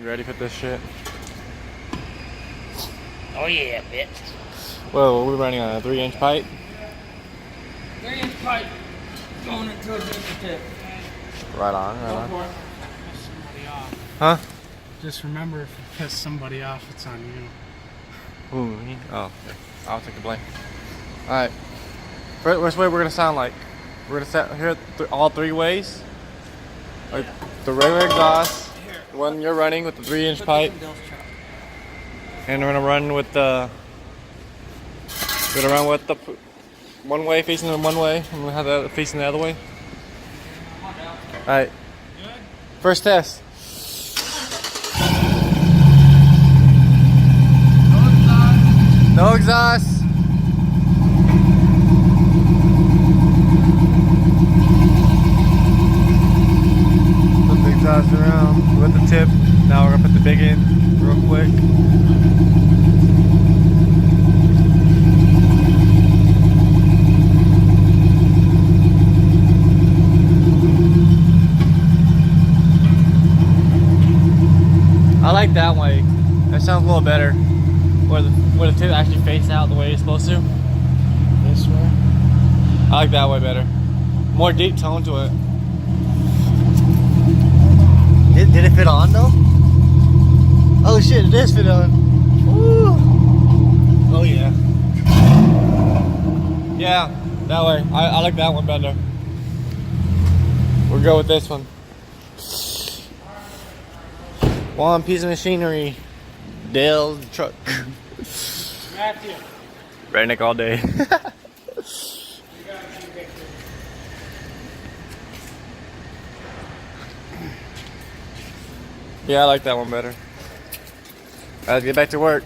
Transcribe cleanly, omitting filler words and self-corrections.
You ready for this shit? Oh yeah, bitch. Well, we're running on a 3-inch pipe. 3-inch pipe going into a bigger tip. Right on, right on. Piss somebody off. Huh? Just remember, if you piss somebody off, it's on you. Ooh, oh, okay. I'll take the blame. Alright. Which way we're gonna sound like? We're gonna set here all 3 ways. Like the regular exhaust, the one you're running with the 3-inch pipe, and we're gonna run with the. We're gonna run with the one way facing the one way, and we'll have that facing the other way. Alright. First test. No exhaust. Put the exhaust around with the tip. Now we're gonna put the big in real quick. I like that way. That sounds a little better. Where the tip actually faces out the way it's supposed to. This way? I like that way better. More deep tone to it. Did it fit on though? Oh shit, it does fit on. Woo. Oh yeah. Yeah, that way. I like that one better. We'll go with this one. One piece of machinery. Dale's truck. Matthew. Redneck all day. Yeah, I like that one better. Let's get back to work.